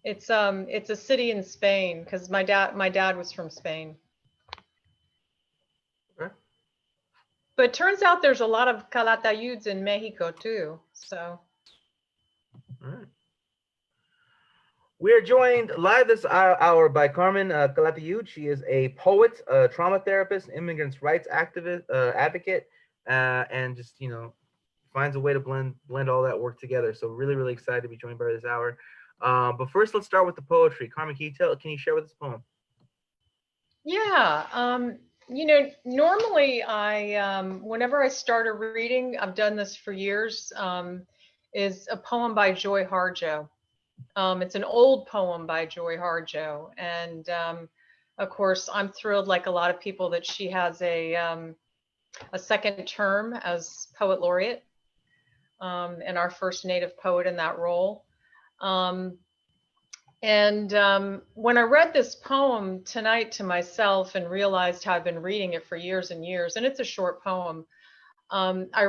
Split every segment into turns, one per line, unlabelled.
It's a city in Spain because my dad was from Spain.
Okay.
But it turns out there's a lot of Calatayuds in Mexico too. So
All right. We are joined live this hour by Carmen Calutayua. She is a poet, a trauma therapist, immigrants' rights activist, advocate, and just finds a way to blend all that work together. So really excited to be joined by her this hour. But first, let's start with the poetry. Carmen, can you share with us a poem?
yeah, normally whenever I start a reading, I've done this for years, is a poem by Joy Harjo. It's an old poem by Joy Harjo, and of course, I'm thrilled, like a lot of people, that she has a second term as poet laureate, and our first Native poet in that role. Um, and when I read this poem tonight to myself and realized how I've been reading it for years and years, and it's a short poem, I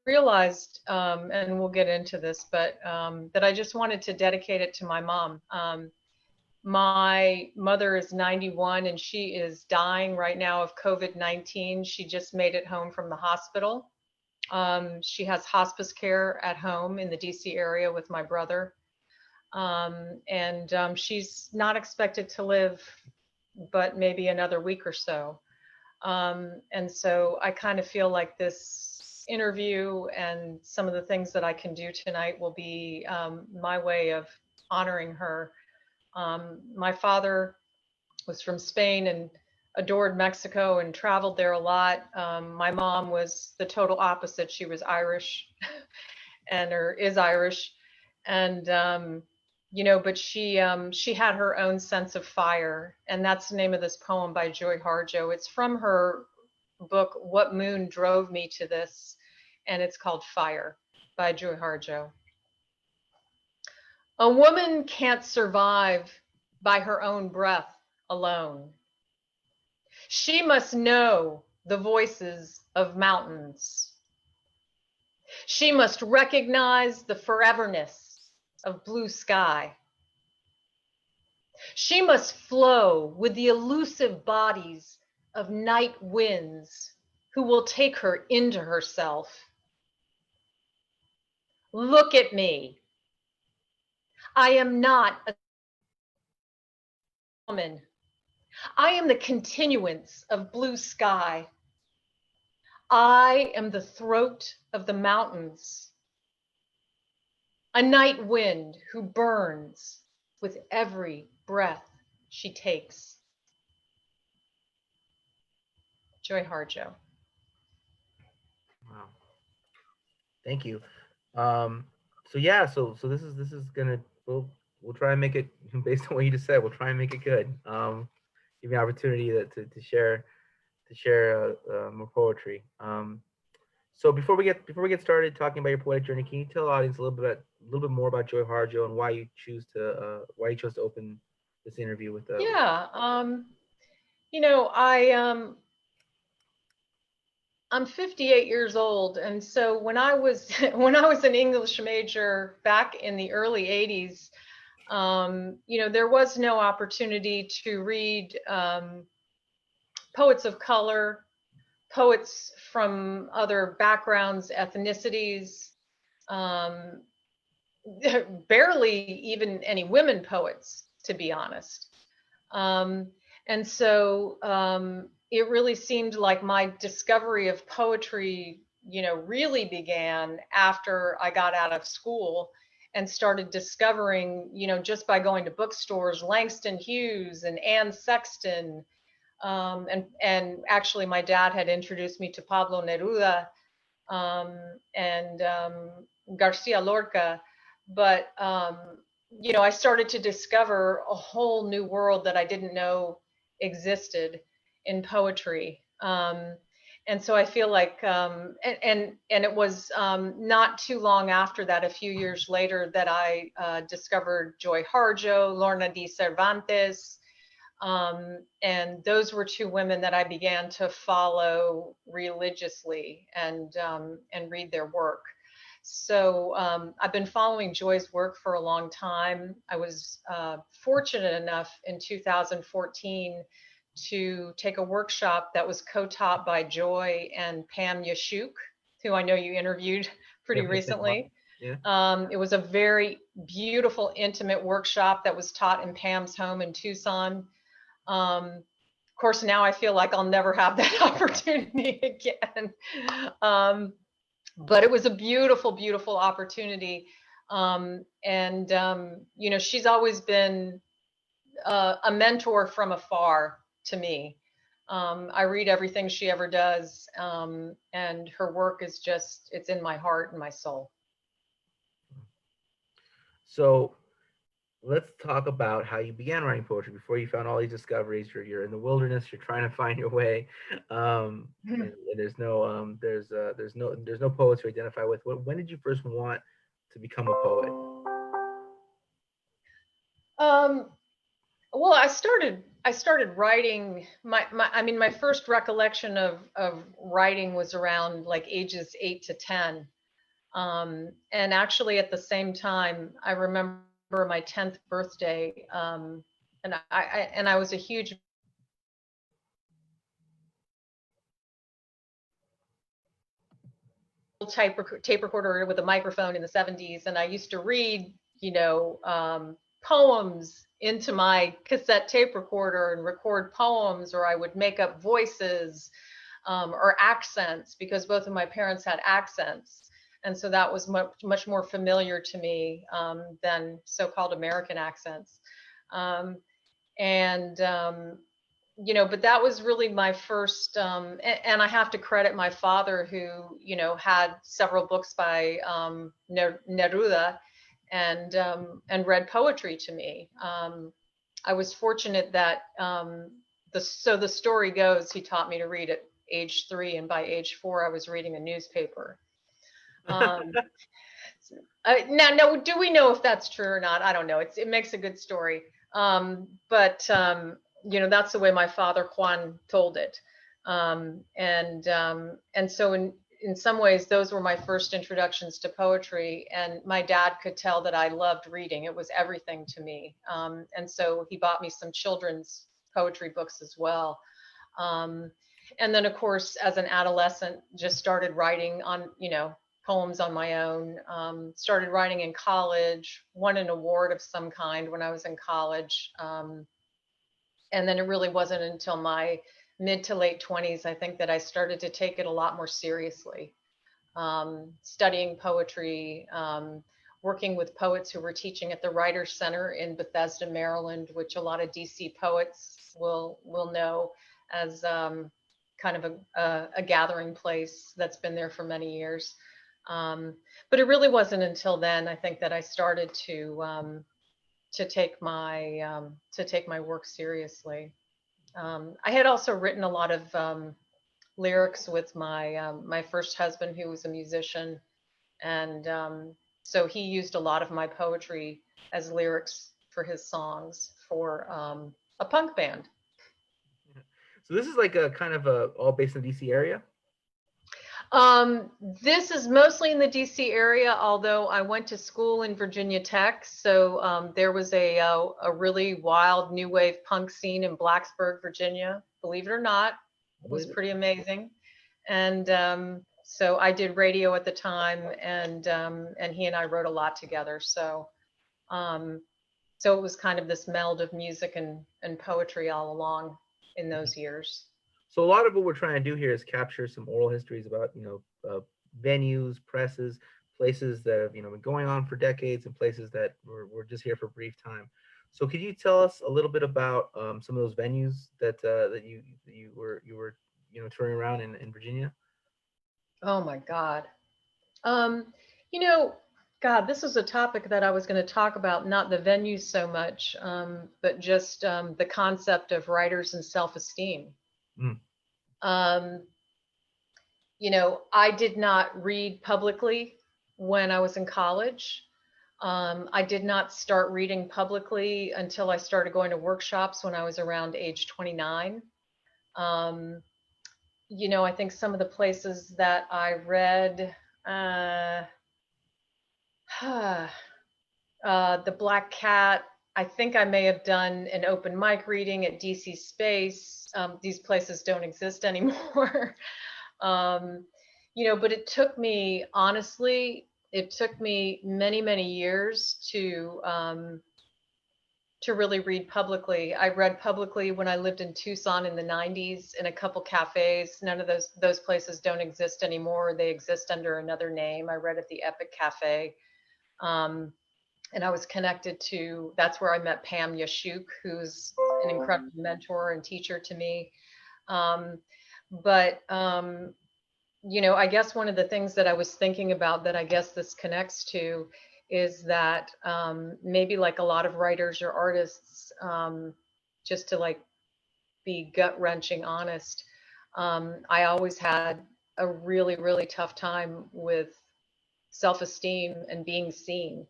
realized, and we'll get into this, but that I just wanted to dedicate it to my mom. My mother is 91 and she is dying right now of COVID-19. She just made it home from the hospital. She has hospice care at home in the DC area with my brother. And she's not expected to live but maybe another week or so. And so I kind of feel like this interview and some of the things that I can do tonight will be my way of honoring her. My father was from Spain and adored Mexico and traveled there a lot. My mom was the total opposite. She was Irish and or is Irish, and but she had her own sense of fire, and that's the name of this poem by Joy Harjo. It's from her book What Moon Drove Me to This, and it's called Fire by Joy Harjo. A woman can't survive by her own breath alone. She must know the voices of mountains. She must recognize the foreverness of blue sky. She must flow with the elusive bodies of night winds who will take her into herself. Look at me. I am not a woman. I am the continuance of blue sky. I am the throat of the mountains, a night wind who burns with every breath she takes. Joy Harjo.
Wow, thank you. Um, so yeah, so this is gonna we'll try and make it based on what you just said. We'll try and make it good. Give me an opportunity to share more poetry. So before we get started talking about your poetic journey, can you tell the audience a little bit more about Joy Harjo and why you chose to open this interview with.
Yeah, I'm 58 years old, and so when I was when I was an English major back in the early 80s, there was no opportunity to read poets of color, poets from other backgrounds, ethnicities, um, barely even any women poets, to be honest. Um, and so it really seemed like my discovery of poetry, really began after I got out of school and started discovering, just by going to bookstores, Langston Hughes and Anne Sexton. And actually, my dad had introduced me to Pablo Neruda, and Garcia Lorca. But I started to discover a whole new world that I didn't know existed in poetry. And so I feel like, and it was not too long after that, a few years later, that I discovered Joy Harjo, Lorna D. Cervantes, and those were two women that I began to follow religiously and read their work. So I've been following Joy's work for a long time. I was fortunate enough in 2014 to take a workshop that was co-taught by Joy and Pam Yashuk, who I know you interviewed pretty
Yep, yep, yep, wow.
recently.
Yeah.
It was a very beautiful, intimate workshop that was taught in Pam's home in Tucson. Of course, now I feel like I'll never have that opportunity again. But it was a beautiful, beautiful opportunity. You know, she's always been a mentor from afar to me. I read everything she ever does, and her work is just, it's in my heart and my soul.
So let's talk about how you began writing poetry before you found all these discoveries. You're in the wilderness. You're trying to find your way, and there's no poets to identify with. When did you first want to become a poet?
Um, well, I started writing I mean, my first recollection of writing was around like ages 8 to 10. And actually at the same time, I remember my 10th birthday. And I was a huge tape recorder with a microphone in the 70s, and I used to read, you know, poems into my cassette tape recorder and record poems, or I would make up voices, or accents, because both of my parents had accents. And so that was much more familiar to me, than so-called American accents. Um, and You know, but that was really my first, and I have to credit my father, who, you know, had several books by Neruda, and read poetry to me. I was fortunate that, the story goes, he taught me to read at age 3, and by age 4 I was reading a newspaper. um, now, do we know if that's true or not? I don't know. It makes a good story. But You know, that's the way my father Juan told it. And so in some ways, those were my first introductions to poetry. And my dad could tell that I loved reading. It was everything to me. And so he bought me some children's poetry books as well. Um, and then, of course, as an adolescent, just started writing on, you know, poems on my own. Started writing in college, won an award of some kind when I was in college. And then it really wasn't until my mid to late 20s, I think, that I started to take it a lot more seriously. Studying poetry, working with poets who were teaching at the Writers Center in Bethesda, Maryland, which a lot of DC poets will know as, kind of a gathering place that's been there for many years. Um, but it really wasn't until then, I think, that I started to take my work seriously. I had also written a lot of lyrics with my first husband, who was a musician, and so he used a lot of my poetry as lyrics for his songs for a punk band.
So this is like a kind of a all based in the DC area.
This is mostly in the DC area, although I went to school in Virginia Tech, so there was a really wild new wave punk scene in Blacksburg, Virginia. Believe it or not,
I
it was
believe it.
pretty amazing. And so I did radio at the time, and he and I wrote a lot together. Um, so it was kind of this meld of music and poetry all along in those years.
So a lot of what we're trying to do here is capture some oral histories about, venues, presses, places that have, been going on for decades, and places that were just here for a brief time. So could you tell us a little bit about some of those venues that you were touring around in Virginia?
Oh my God. Um, you know, God, this is a topic that I was going to talk about, not the venue so much, but just the concept of writers and self-esteem.
Mm.
Um, you know, I did not read publicly when I was in college. I did not start reading publicly until I started going to workshops when I was around age 29. Um, you know, I think some of the places that I read, uh, The Black Cat. I think I may have done an open mic reading at DC Space. These places don't exist anymore. um, but it took me, honestly, it took me many, many years to really read publicly. I read publicly when I lived in Tucson in the 90s in a couple cafes. None of those places don't exist anymore. They exist under another name. I read at the Epic Cafe. Um, and I was connected to, that's where I met Pam Yashuk, who's an incredible mentor and teacher to me. Um, but I guess one of the things that I was thinking about that I guess this connects to is that maybe like a lot of writers or artists, just to like be gut wrenching honest, I always had a really, really tough time with self esteem and being seen.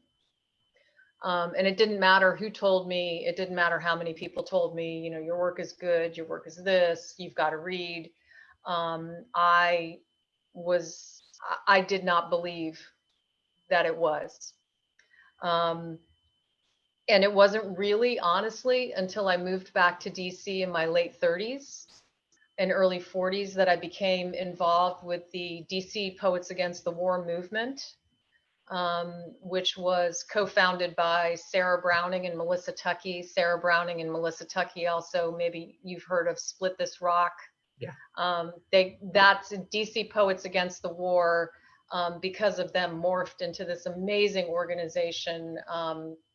And it didn't matter who told me, it didn't matter how many people told me, your work is good, your work is this, you've got to read. I was, I did not believe that it was. Um, and it wasn't really, honestly, until I moved back to DC in my late 30s and early 40s that I became involved with the DC Poets Against the War movement, which was co-founded by Sarah Browning and Melissa Tuckey. Sarah Browning and Melissa Tuckey also, maybe you've heard of Split This Rock.
Yeah.
That's DC Poets Against the War. Because of them, morphed into this amazing organization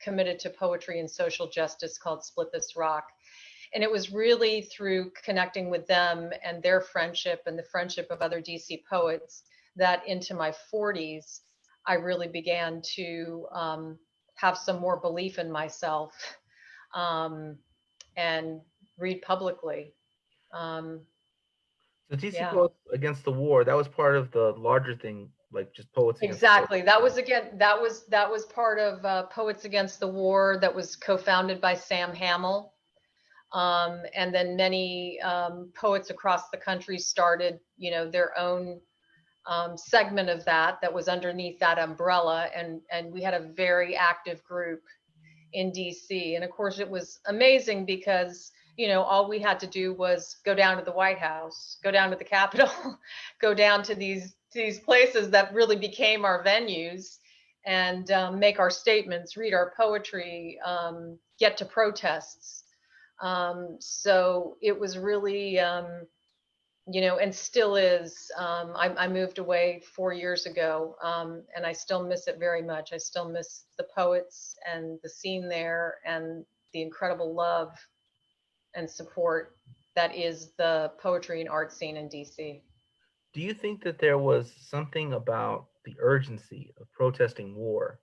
committed to poetry and social justice called Split This Rock. And it was really through connecting with them and their friendship and the friendship of other DC poets that into my 40s, I really began to have some more belief in myself and read publicly. Um,
The DC
yeah.
Poets Against the War, that was part of the larger thing, like just Poets Against the War.
Exactly. That was part of Poets Against the War that was co-founded by Sam Hamill. And then many poets across the country started, their own segment of that was underneath that umbrella, and we had a very active group in DC. And of course, it was amazing because all we had to do was go down to the White House, go down to the Capitol, go down to these places that really became our venues, and make our statements, read our poetry, get to protests. So it was really, and still is. I moved away 4 years ago, and I still miss it very much. I still miss the poets and the scene there and the incredible love and support that is the poetry and art scene in DC.
Do you think that there was something about the urgency of protesting war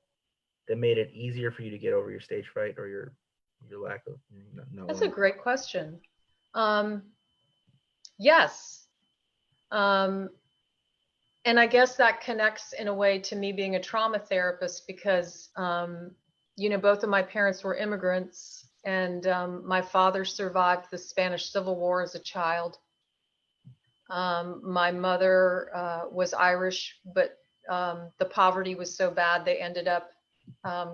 that made it easier for you to get over your stage fright or your lack of not
That's a
wanting?
great question. Um, yes. Um, and I guess that connects in a way to me being a trauma therapist because, both of my parents were immigrants, and my father survived the Spanish Civil War as a child. My mother was Irish, but the poverty was so bad they ended up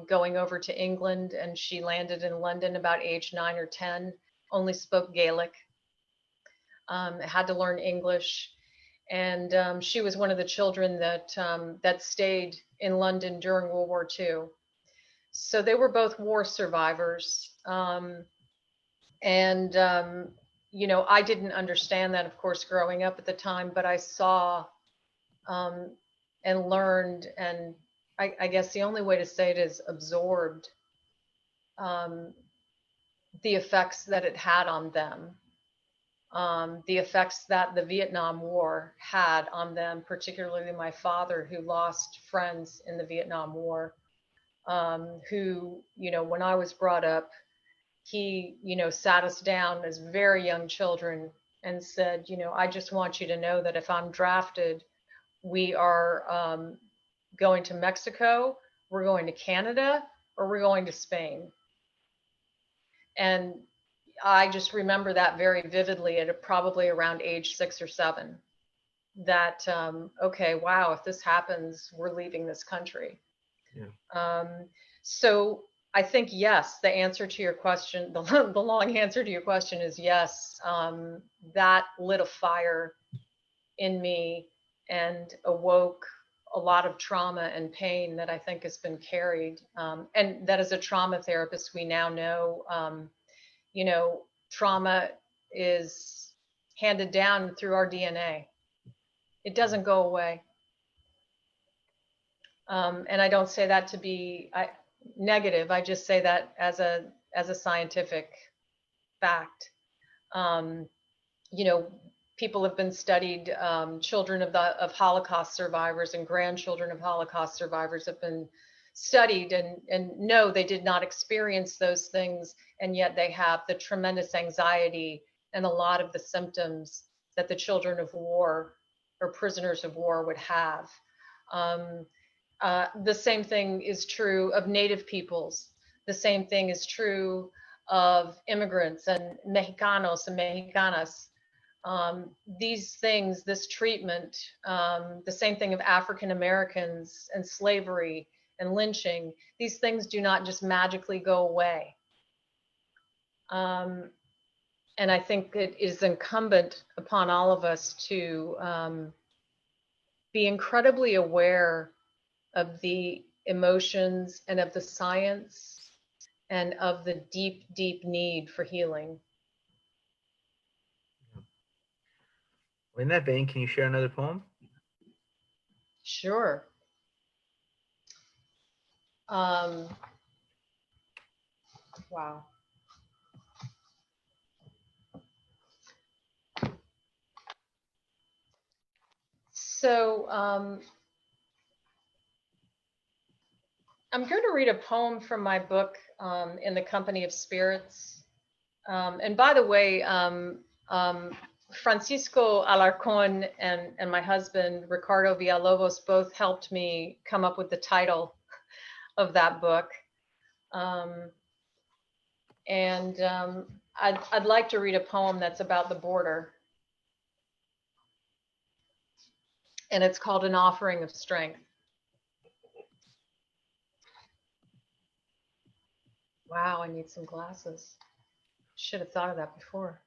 going over to England, and she landed in London about age 9 or 10, only spoke Gaelic, had to learn English. And she was one of the children that stayed in London during World War II. So they were both war survivors. And I didn't understand that, of course, growing up at the time, but I saw um, and learned, and I guess the only way to say it is absorbed um, the effects that it had on them. The effects that the Vietnam War had on them, particularly my father, who lost friends in the Vietnam War, who, when I was brought up, he, sat us down as very young children and said, I just want you to know that if I'm drafted, we are going to Mexico, we're going to Canada, or we're going to Spain. And I just remember that very vividly at probably around age 6 or 7. That okay, wow, if this happens, we're leaving this country. So I think, yes, the answer to your question, the long answer to your question is yes. That lit a fire in me and awoke a lot of trauma and pain that I think has been carried. And that as a trauma therapist, we now know, trauma is handed down through our DNA. It doesn't go away. And I don't say that to be negative. I just say that as a scientific fact. Um, People have been studied. Children of Holocaust survivors and grandchildren of Holocaust survivors have been studied, and no, they did not experience those things, and yet they have the tremendous anxiety and a lot of the symptoms that the children of war or prisoners of war would have. Um, the same thing is true of Native peoples. The same thing is true of immigrants and Mexicanos and Mexicanas. These things, this treatment, the same thing of African Americans and slavery and lynching, these things do not just magically go away. And I think it is incumbent upon all of us to be incredibly aware of the emotions and of the science and of the deep, deep need for healing.
In that vein, can you share another poem?
Sure. Wow. So I'm going to read a poem from my book, In the Company of Spirits. And by the way, Francisco Alarcón and my husband, Ricardo Villalobos, both helped me come up with the title of that book. I'd like to read a poem that's about the border. And it's called An Offering of Strength. Wow, I need some glasses. Should have thought of that before.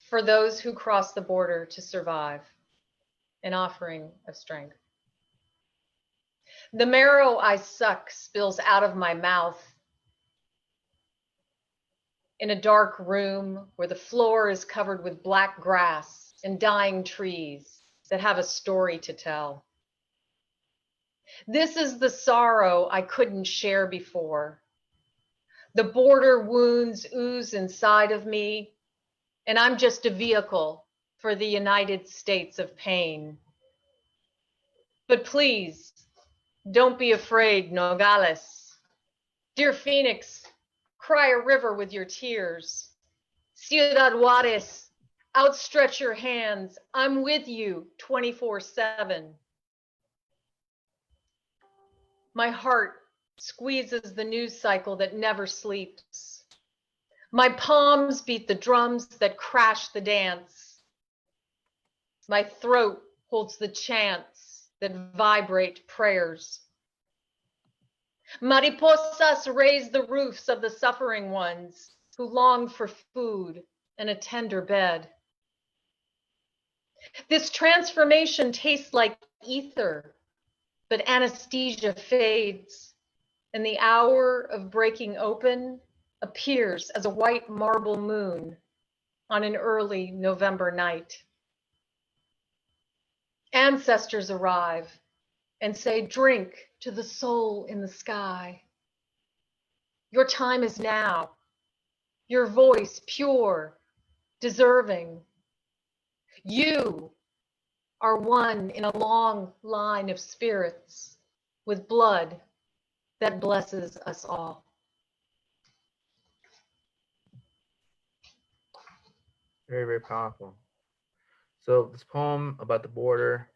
For those who cross the border to survive, an offering of strength. The marrow I suck spills out of my mouth in a dark room where the floor is covered with black grass and dying trees that have a story to tell. This is the sorrow I couldn't share before. The border wounds ooze inside of me, and I'm just a vehicle for the United States of pain. But please, don't be afraid, Nogales. Dear Phoenix, cry a river with your tears. Ciudad Juarez, outstretch your hands. I'm with you 24/7. My heart squeezes the news cycle that never sleeps. My palms beat the drums that crash the dance. My throat holds the chants that vibrate prayers. Mariposas raise the roofs of the suffering ones who long for food and a tender bed. This transformation tastes like ether, but anesthesia fades, and the hour of breaking open appears as a white marble moon on an early November night. Ancestors arrive and say, drink to the soul in the sky. Your time is now. Your voice pure, deserving. You are one in a long line of spirits with blood that blesses us all.
Very, very powerful. So this poem about the border,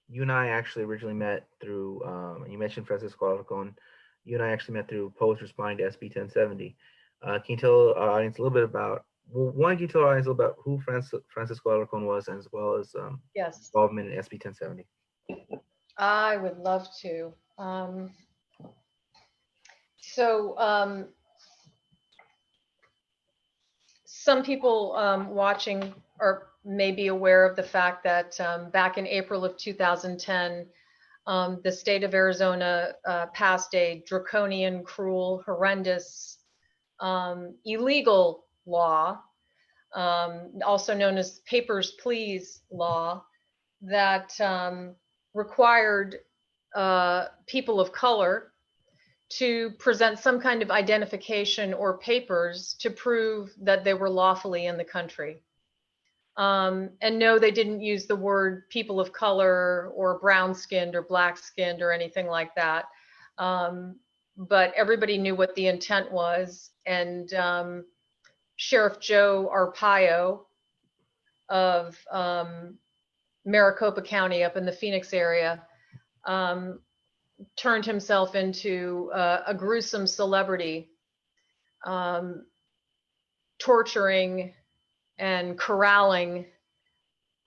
you and I actually originally met through, you mentioned Francisco Alarcón. You and I actually met through posts responding to SB 1070. Can you tell our audience a little bit about, well, one, can you tell our audience a little about who Francisco Alarcón was, as well as
Yes.
involvement in SB 1070?
I would love to. So some people watching are maybe aware of the fact that back in April of 2010, the state of Arizona passed a draconian, cruel, horrendous, illegal law, also known as Papers, Please law, that required people of color to present some kind of identification or papers to prove that they were lawfully in the country. And no, they didn't use the word people of color or brown skinned or black skinned or anything like that. But everybody knew what the intent was. And Sheriff Joe Arpaio of Maricopa County up in the Phoenix area um, turned himself into a gruesome celebrity, um, torturing and corralling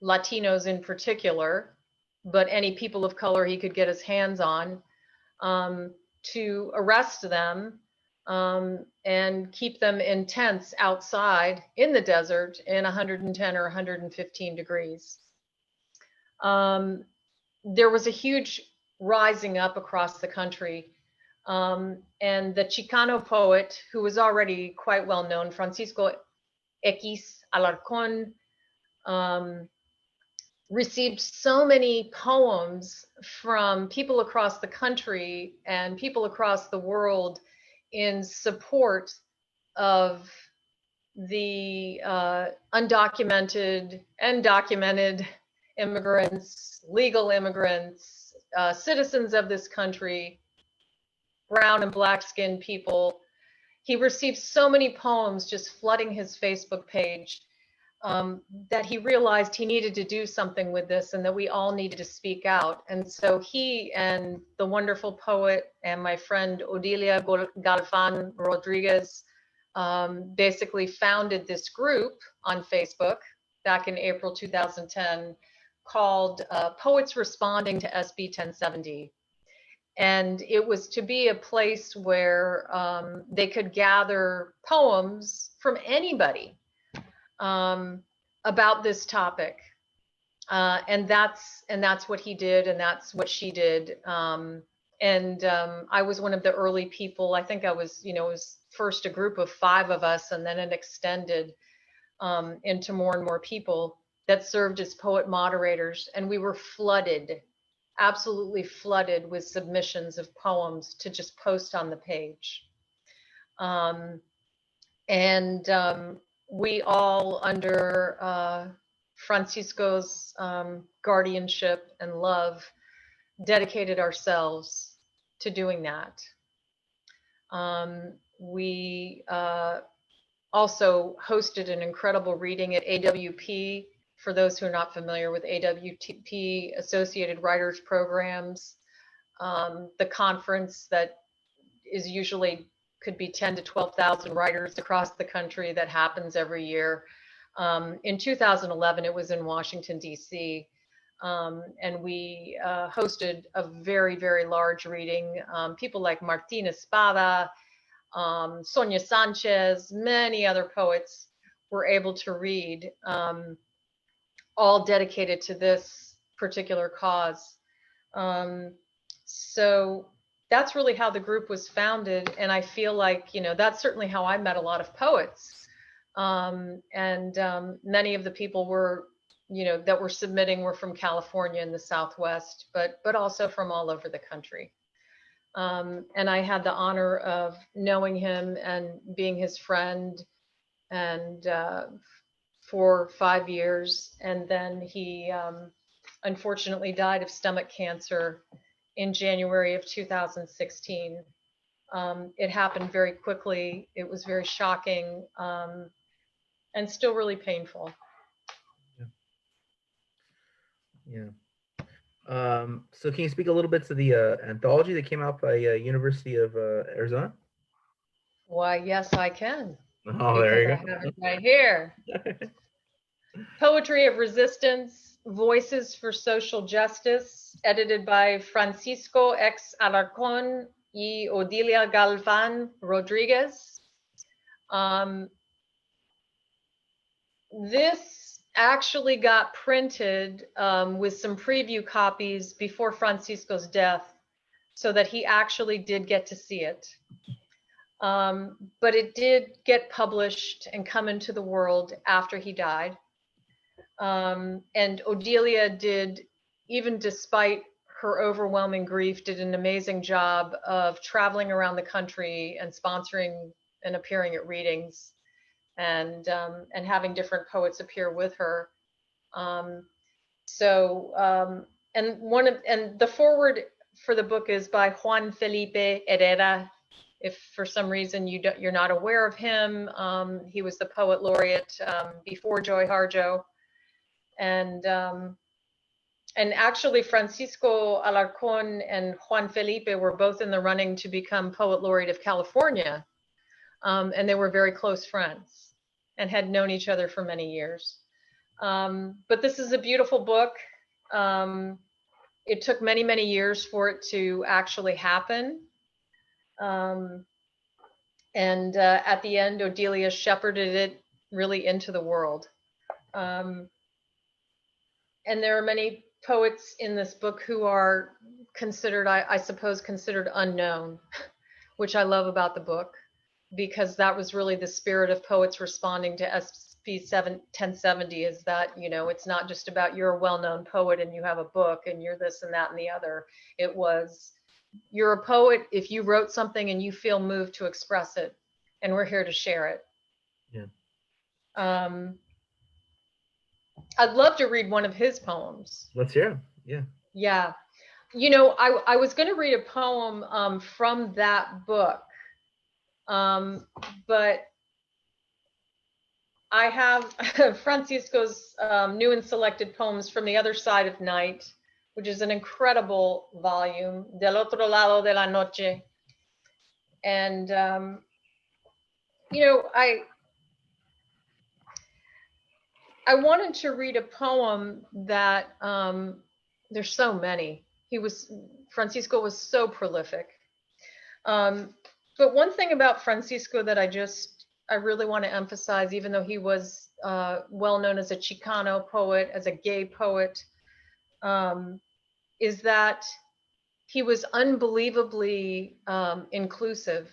Latinos in particular, but any people of color he could get his hands on, to arrest them and keep them in tents outside in the desert in 110 or 115 degrees. There was a huge rising up across the country. And the Chicano poet, who was already quite well known, Francisco X Alarcón, received so many poems from people across the country and people across the world in support of the undocumented and documented immigrants, legal immigrants, citizens of this country, brown and black skinned people. He received so many poems just flooding his Facebook page that he realized he needed to do something with this and that we all needed to speak out. And so he and the wonderful poet and my friend Odilia Galvan Rodriguez basically founded this group on Facebook back in April 2010 called Poets Responding to SB 1070. And it was to be a place where they could gather poems from anybody about this topic, and that's what he did, and that's what she did. I was one of the early people. I think I was, it was first a group of 5 of us, and then it extended into more and more people that served as poet moderators, and we were flooded, absolutely flooded with submissions of poems to just post on the page. We all, under Francisco's guardianship and love, dedicated ourselves to doing that. We also hosted an incredible reading at AWP. For those who are not familiar with AWP, Associated Writers Programs, the conference that is usually could be 10 to 12,000 writers across the country that happens every year. In 2011, it was in Washington, D.C., and we hosted a very, very large reading. People like Martín Espada, Sonia Sanchez, many other poets were able to read, all dedicated to this particular cause. So that's really how the group was founded. And I feel like, that's certainly how I met a lot of poets. Many of the people were, that were submitting were from California and the Southwest, but also from all over the country. And I had the honor of knowing him and being his friend, and for 5 years. And then he unfortunately died of stomach cancer in January of 2016. It happened very quickly. It was very shocking, and still really painful.
Yeah. So can you speak a little bit to the anthology that came out by University of Arizona?
Why, yes, I can.
Oh, there you go.
I have it right here. Poetry of Resistance, Voices for Social Justice, edited by Francisco X. Alarcón y Odilia Galvan Rodriguez. This actually got printed with some preview copies before Francisco's death, so that he actually did get to see it. But it did get published and come into the world after he died. And Odilia did, even despite her overwhelming grief, did an amazing job of traveling around the country and sponsoring and appearing at readings, and having different poets appear with her. And the forward for the book is by Juan Felipe Herrera. If for some reason you're not aware of him, he was the poet laureate before Joy Harjo. And actually Francisco Alarcón and Juan Felipe were both in the running to become poet laureate of California. And they were very close friends and had known each other for many years. But this is a beautiful book. It took many, many years for it to actually happen. And at the end, Odilia shepherded it really into the world. And there are many poets in this book who are considered, I suppose, considered unknown, which I love about the book, because that was really the spirit of poets responding to SB 1070, is that, you know, it's not just about you're a well-known poet and you have a book and you're this and that and the other. It was, you're a poet if you wrote something and you feel moved to express it, and we're here to share it.
Yeah.
I'd love to read one of his poems.
Let's hear. Yeah.
Yeah. You know, I was going to read a poem from that book, but I have Francisco's new and selected poems from the Other Side of Night, which is an incredible volume, Del Otro Lado de la Noche. And, you know, I wanted to read a poem that, there's so many. Francisco was so prolific. But one thing about Francisco that I really want to emphasize, even though he was well known as a Chicano poet, as a gay poet, is that he was unbelievably inclusive.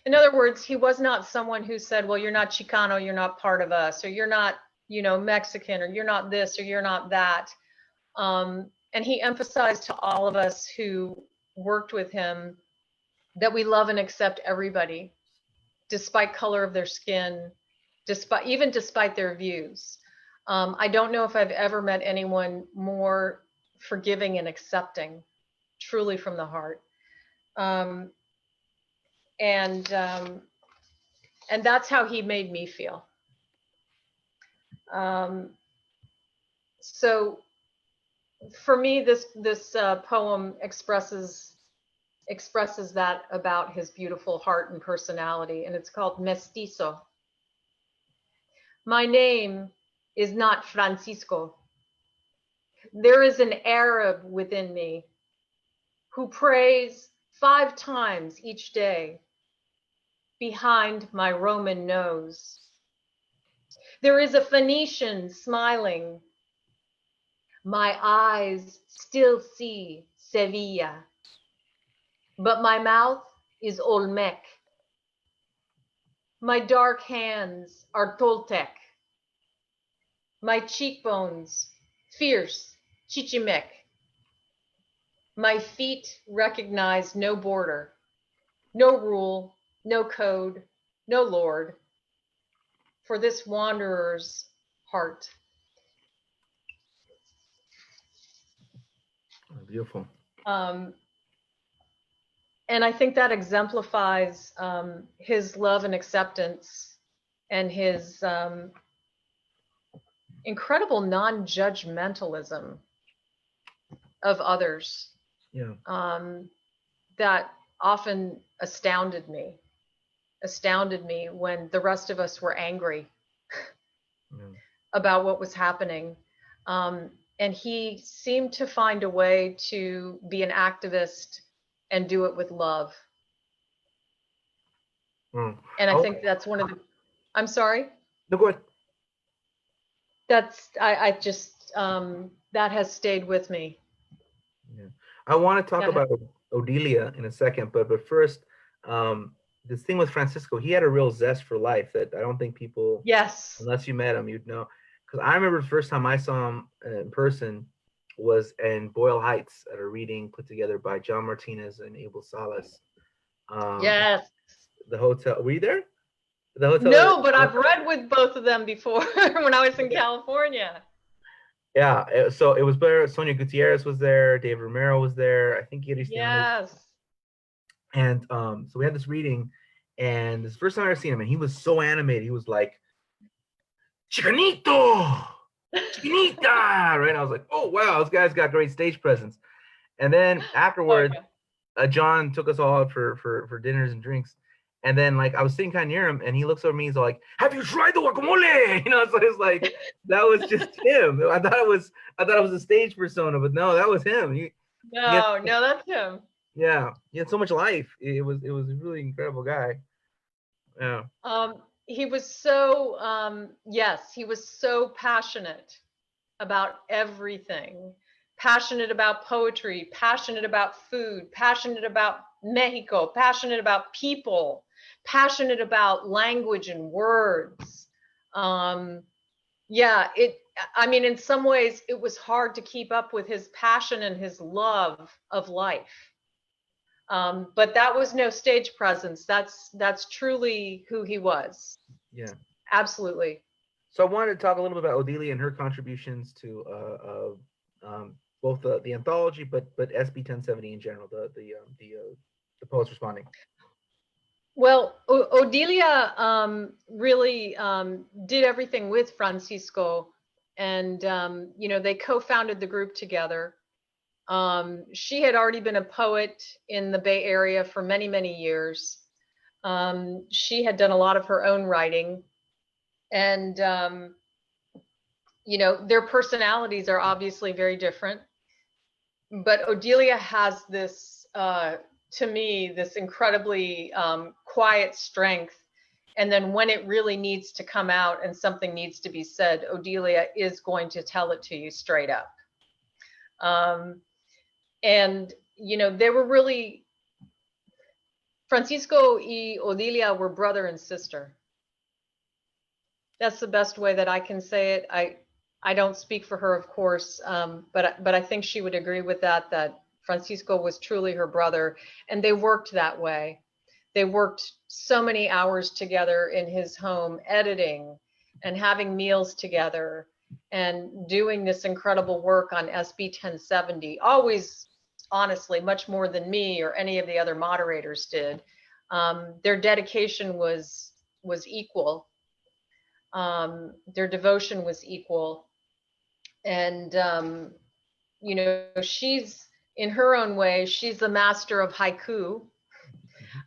In other words, he was not someone who said, well, you're not Chicano, you're not part of us, or you're not, you know, Mexican, or you're not this, or you're not that. And he emphasized to all of us who worked with him that we love and accept everybody, despite color of their skin, despite their views. I don't know if I've ever met anyone more forgiving and accepting, truly from the heart. And that's how he made me feel. So for me, this poem expresses that about his beautiful heart and personality, and it's called Mestizo. My name is not Francisco. There is an Arab within me who prays 5 times each day behind my Roman nose. There is a Phoenician smiling. My eyes still see Sevilla, but my mouth is Olmec. My dark hands are Toltec. My cheekbones, fierce Chichimec. My feet recognize no border, no rule, no code, no lord, for this wanderer's heart.
Beautiful.
And I think that exemplifies his love and acceptance, and his incredible non-judgmentalism of others.
Yeah.
That often astounded me when the rest of us were angry about what was happening. And he seemed to find a way to be an activist and do it with love.
Mm.
And I
Oh,
think that's one of the, I'm sorry?
no, go ahead.
That's, I just, that has stayed with me.
Yeah. I want to talk
That has,
about Odelia in a second, but first, um, this thing with Francisco, he had a real zest for life that I don't think people,
yes.
unless you met him, you'd know. Because I remember the first time I saw him in person was in Boyle Heights at a reading put together by John Martinez and Abel Salas.
Yes.
The hotel, were you there? The hotel.
No, but I've read with both of them before when I was in California.
Yeah, so it was there. Sonia Gutierrez was there. Dave Romero was there. I think Iris Llanos.
Yes.
And so we had this reading, and this first time I ever seen him, and he was so animated. He was like, "Chicanito, Chicanita," right? I was like, "Oh wow, this guy's got great stage presence." And then
Oh,
afterwards,
yeah.
John took us all out for dinners and drinks. And then like I was sitting kind of near him, and he looks over me. He's like, "Have you tried the guacamole?" You know, so it's like that was just him. I thought it was a stage persona, but no, that was him. He had,
No, no, that's him.
yeah, he had so much life. It was a really incredible guy. Yeah,
He was so, yes, he was so passionate about everything. Passionate about poetry, passionate about food, passionate about Mexico, passionate about people, passionate about language and words. Um, yeah, I mean, in some ways, it was hard to keep up with his passion and his love of life. But that was no stage presence. That's truly who he was.
yeah.
Absolutely.
So I wanted to talk a little bit about Odelia and her contributions to both the anthology, but SB 1070 in general, the poets responding.
Well, Odelia really did everything with Francisco, and they co-founded the group together. She had already been a poet in the Bay Area for many, many years. She had done a lot of her own writing, and their personalities are obviously very different. But Odelia has this, to me, this incredibly quiet strength. And then when it really needs to come out and something needs to be said, Odelia is going to tell it to you straight up. And, they were really, Francisco y Odelia were brother and sister. That's the best way that I can say it. I don't speak for her, of course, but I think she would agree with that Francisco was truly her brother, and they worked that way. They worked so many hours together in his home, editing and having meals together and doing this incredible work on SB 1070, always honestly much more than me or any of the other moderators did. Their dedication was equal. Their devotion was equal. And, she's in her own way, she's the master of haiku.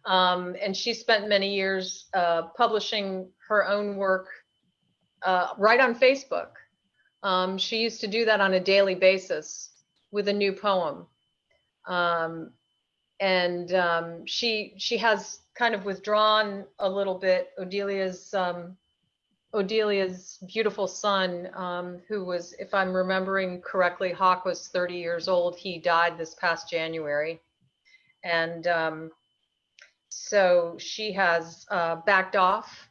And she spent many years publishing her own work right on Facebook. She used to do that on a daily basis with a new poem. And she has kind of withdrawn a little bit. Odelia's beautiful son, who was, if I'm remembering correctly, Hawk was 30 years old. He died this past January. And so she has backed off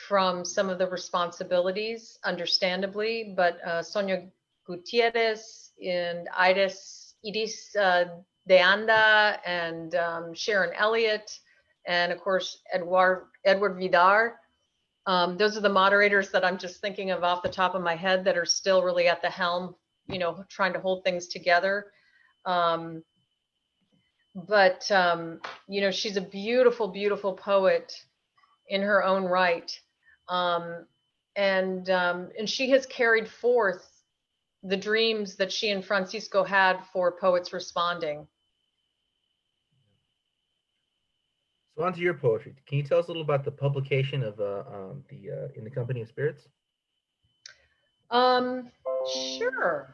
from some of the responsibilities, understandably. But Sonia Gutierrez and Iris De Anda and Sharon Elliott, and of course, Edward Vidar. Those are the moderators that I'm just thinking of off the top of my head that are still really at the helm, trying to hold things together. But she's a beautiful, beautiful poet in her own right. And she has carried forth the dreams that she and Francisco had for Poets Responding.
So on to your poetry. Can you tell us a little about the publication of the In the Company of Spirits?
Sure.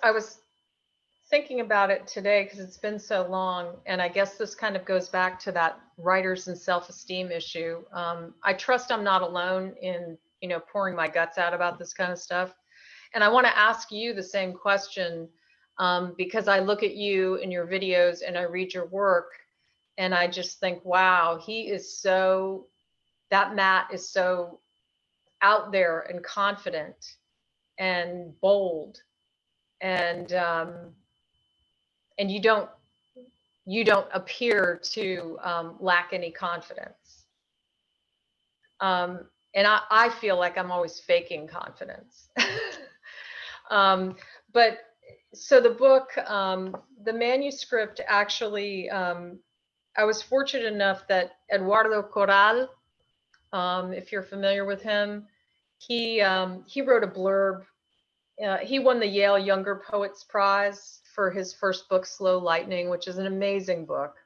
I was thinking about it today because it's been so long, and I guess this kind of goes back to that writers and self-esteem issue. I trust I'm not alone in, pouring my guts out about this kind of stuff. And I want to ask you the same question, because I look at you in your videos and I read your work, and I just think, wow, that Matt is so out there and confident and bold, and you don't appear to lack any confidence. And I feel like I'm always faking confidence. But so the book, the manuscript actually, I was fortunate enough that Eduardo Corral, if you're familiar with him, he wrote a blurb. He won the Yale Younger Poets Prize for his first book, Slow Lightning, which is an amazing book.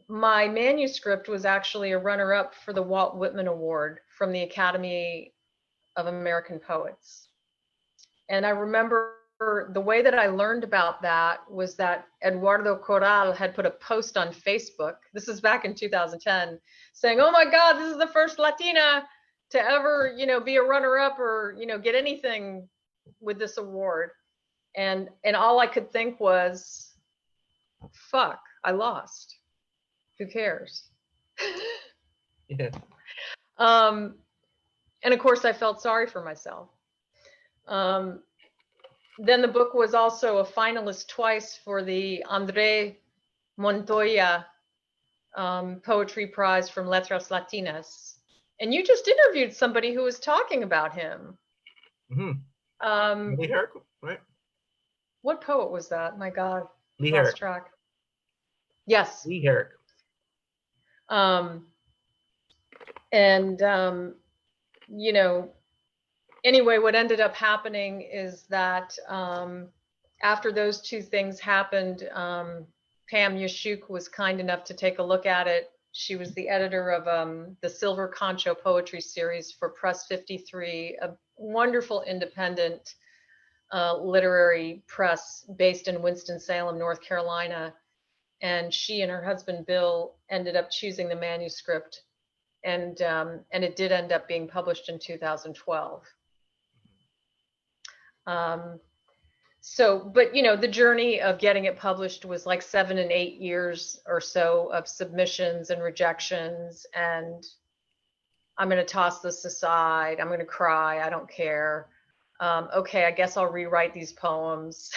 My manuscript was actually a runner-up for the Walt Whitman Award from the Academy of American Poets. And I remember the way that I learned about that was that Eduardo Corral had put a post on Facebook. This is back in 2010, saying, "Oh my God, this is the first Latina to ever, be a runner-up or, get anything with this award." And all I could think was, fuck, I lost. Who cares?
Yeah.
And of course I felt sorry for myself. Then the book was also a finalist twice for the André Montoya Poetry Prize from Letras Latinas. And you just interviewed somebody who was talking about him.
Mm-hmm. Lee Herrick, right?
What poet was that? My God.
Lee Herrick.
Track. Yes.
Lee Herrick.
Anyway, what ended up happening is that after those two things happened, Pam Yashuk was kind enough to take a look at it. She was the editor of the Silver Concho Poetry Series for Press 53, a wonderful independent literary press based in Winston-Salem, North Carolina. And she and her husband, Bill, ended up choosing the manuscript. And it did end up being published in 2012. But the journey of getting it published was like 7 and 8 years or so of submissions and rejections. And I'm going to toss this aside. I'm going to cry. I don't care. Okay, I guess I'll rewrite these poems.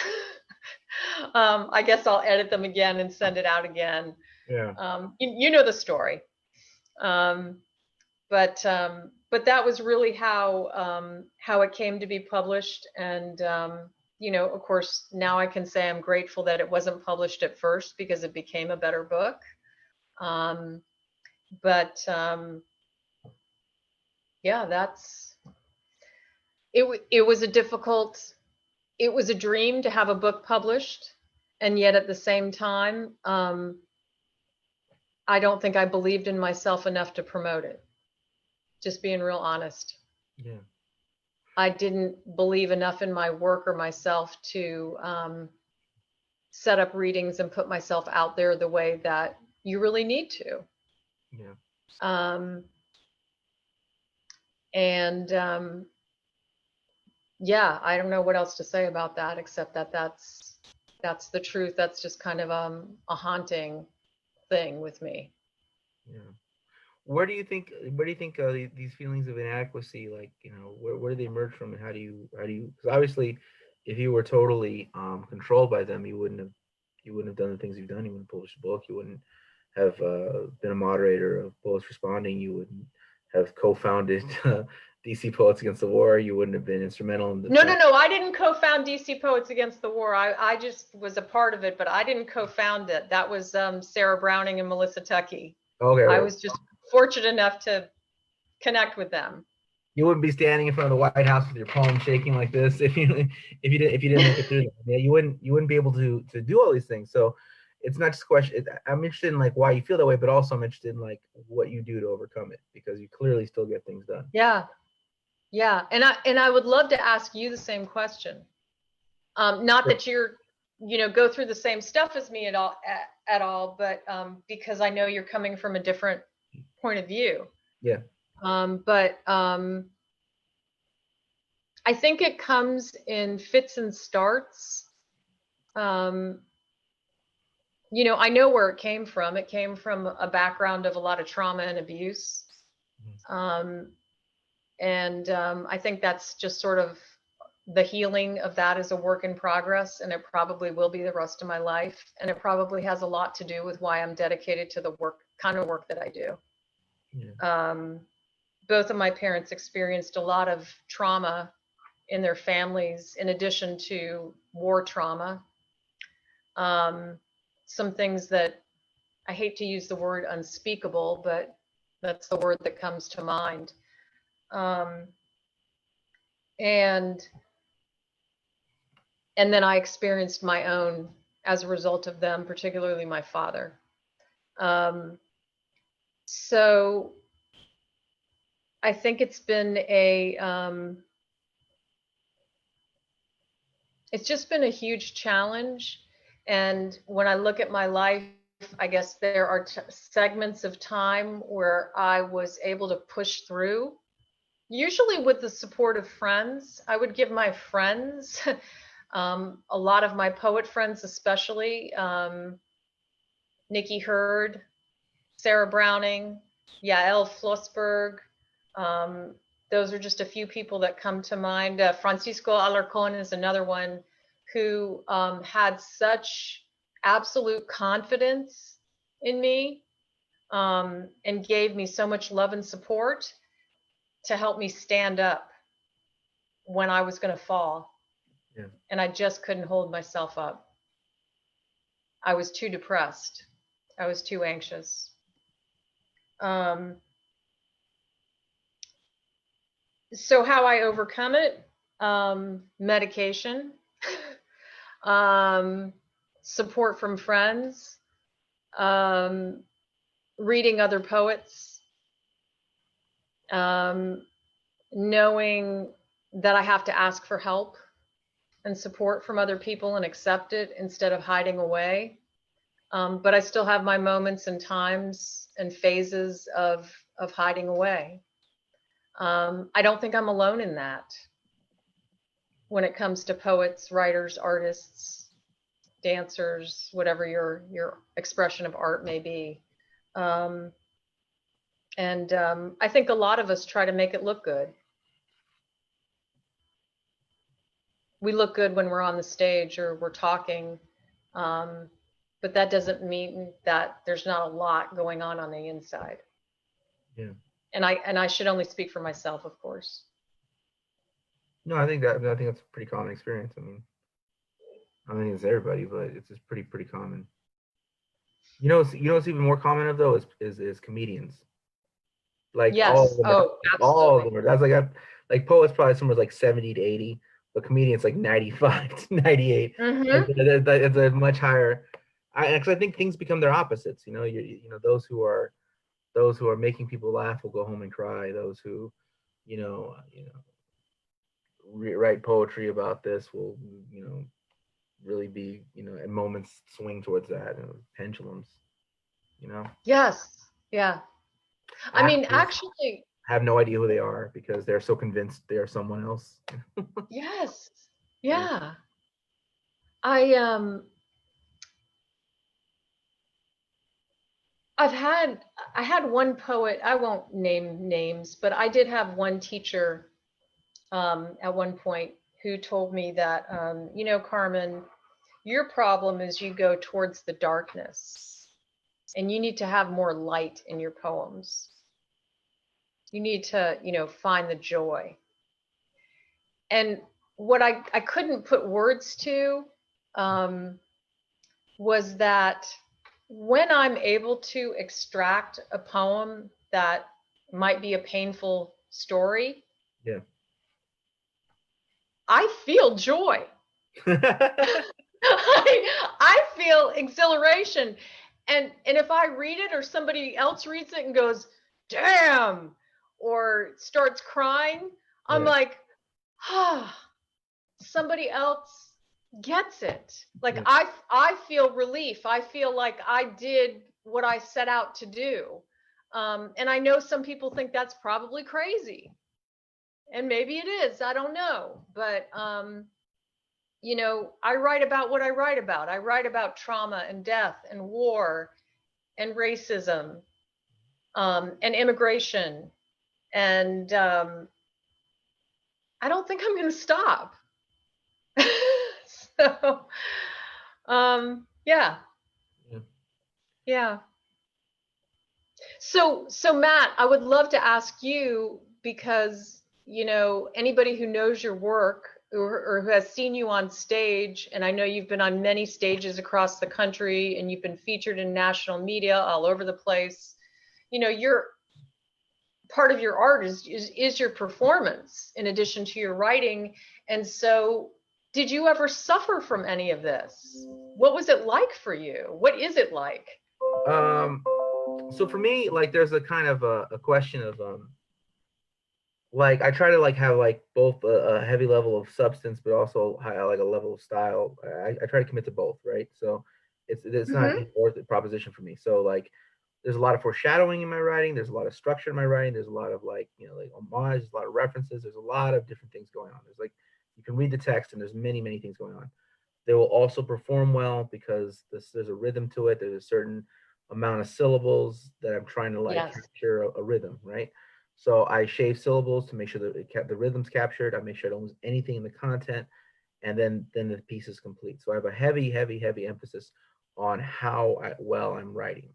I guess I'll edit them again and send it out again.
Yeah.
You know the story. But that was really how it came to be published. And of course, now I can say I'm grateful that it wasn't published at first because it became a better book. Yeah, it was a dream to have a book published, and yet at the same time, I don't think I believed in myself enough to promote it. Just being real honest.
Yeah.
I didn't believe enough in my work or myself to set up readings and put myself out there the way that you really need to.
Yeah.
Yeah, I don't know what else to say about that, except that that's the truth. That's just kind of a haunting thing with me.
Yeah. Where do you think these feelings of inadequacy, like, where do they emerge from, and how do you, because obviously if you were totally controlled by them, you wouldn't have done the things you've done. You wouldn't publish a book. You wouldn't have been a moderator of Poets Responding. You wouldn't have co-founded DC Poets Against the War. You wouldn't have been instrumental in the
No, I didn't co-found DC Poets Against the War. I just was a part of it, but I didn't co-found it. That was Sarah Browning and Melissa Tuckey.
Okay.
I was just fortunate enough to connect with them.
You wouldn't be standing in front of the White House with your palm shaking like this if you didn't make it through that. Yeah, you wouldn't be able to do all these things. So it's not just a question. I'm interested in like why you feel that way, but also I'm interested in like what you do to overcome it, because you clearly still get things done.
Yeah. Yeah. And I would love to ask you the same question. Not
Sure.
that you're, go through the same stuff as me at all, but because I know you're coming from a different point of view.
Yeah.
But I think it comes in fits and starts. Um, I know where it came from. It came from a background of a lot of trauma and abuse. Um, and I think that's just sort of the healing of that is a work in progress, and it probably will be the rest of my life. And it probably has a lot to do with why I'm dedicated to the kind of work that I do.
Yeah.
Both of my parents experienced a lot of trauma in their families, in addition to war trauma. Some things that I hate to use the word unspeakable, but that's the word that comes to mind. Um, and and then I experienced my own as a result of them, particularly my father. Um, so I think it's just been a huge challenge. And when I look at my life, I guess there are segments of time where I was able to push through, usually with the support of friends. I would give my friends, a lot of my poet friends, especially Nikki Hurd, Sarah Browning, Yael Flossberg. Um, those are just a few people that come to mind. Francisco Alarcon is another one who had such absolute confidence in me, and gave me so much love and support to help me stand up when I was going to fall.
Yeah.
And I just couldn't hold myself up. I was too depressed. I was too anxious. Um, so how I overcome it, medication, um, support from friends, um, reading other poets, um, knowing that I have to ask for help and support from other people and accept it instead of hiding away. But I still have my moments and times and phases of hiding away. I don't think I'm alone in that when it comes to poets, writers, artists, dancers, whatever your expression of art may be. Um, and I think a lot of us try to make it look good. We look good when we're on the stage or we're talking, um, but that doesn't mean that there's not a lot going on the inside.
Yeah.
And I should only speak for myself, of course.
No, I think that's a pretty common experience. I mean, I don't think it's everybody, but it's just pretty common. What's even more common of though is comedians. Like all of
Yes.
them are,
Oh,
all of
absolutely.
them are. That's like poets probably somewhere like 70 to 80, but comedians like 95 to 98. Like
Mm-hmm.
it's a much higher. Actually, I think things become their opposites. Those who are making people laugh will go home and cry. Those who, write poetry about this will, really be, at moments swing towards that, pendulums, you know.
Yes. Yeah. I mean,
Actors
actually,
have no idea who they are because they're so convinced they are someone else.
yes.
Yeah.
Yeah. I I've had I had one poet, I won't name names, but I did have one teacher at one point who told me that, Carmen, your problem is you go towards the darkness and you need to have more light in your poems. You need to, find the joy. And what I couldn't put words to, um, was that when I'm able to extract a poem that might be a painful story,
Yeah.
I feel joy. I feel exhilaration. And if I read it or somebody else reads it and goes, damn, or starts crying, I'm
Yeah,
like, ah, somebody else gets it. Like
yeah,
I feel relief. I feel like I did what I set out to do. And I know some people think that's probably crazy. And maybe it is. I don't know. But I write about what I write about. I write about trauma and death and war and racism, and immigration. And I don't think I'm going to stop. So, yeah,
yeah.
yeah. So Matt, I would love to ask you because, anybody who knows your work or who has seen you on stage, and I know you've been on many stages across the country and you've been featured in national media all over the place. Your part of your art is your performance in addition to your writing. And so, did you ever suffer from any of this? What was it like for you? What is it like?
Um, so for me, like, there's a kind of a question of like I try to like have like both a heavy level of substance, but also high, like a level of style. I try to commit to both, right? So it's not
Mm-hmm.
an worth it proposition for me. So like there's a lot of foreshadowing in my writing. There's a lot of structure in my writing. There's a lot of like like homage. There's a lot of references. There's a lot of different things going on. There's like you can read the text and there's many things going on. They will also perform well because there's a rhythm to it. There's a certain amount of syllables that I'm trying to like
Yes.
capture a rhythm, right? So I shave syllables to make sure that the rhythm's captured. I make sure I don't lose anything in the content, and then the piece is complete. So I have a heavy emphasis on how well I'm writing.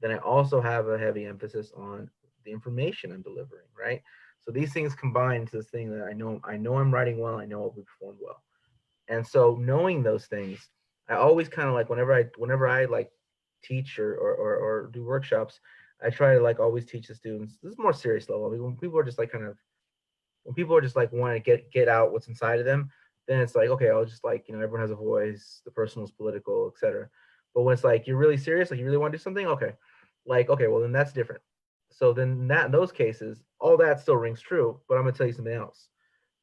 Then I also have a heavy emphasis on the information I'm delivering, right? So these things combine to this thing that I know I'm writing well. I know I'll be performed well. And so knowing those things, I always kind of like whenever I like teach or do workshops, I try to like always teach the students. This is more serious level. I mean, when people are just like kind of when people are just like want to get out what's inside of them, then it's like okay, I'll just like everyone has a voice, the personal is political, etc. But when it's like you're really serious, like you really want to do something, okay, like okay, well then that's different. So then that in those cases, all that still rings true. But I'm gonna tell you something else.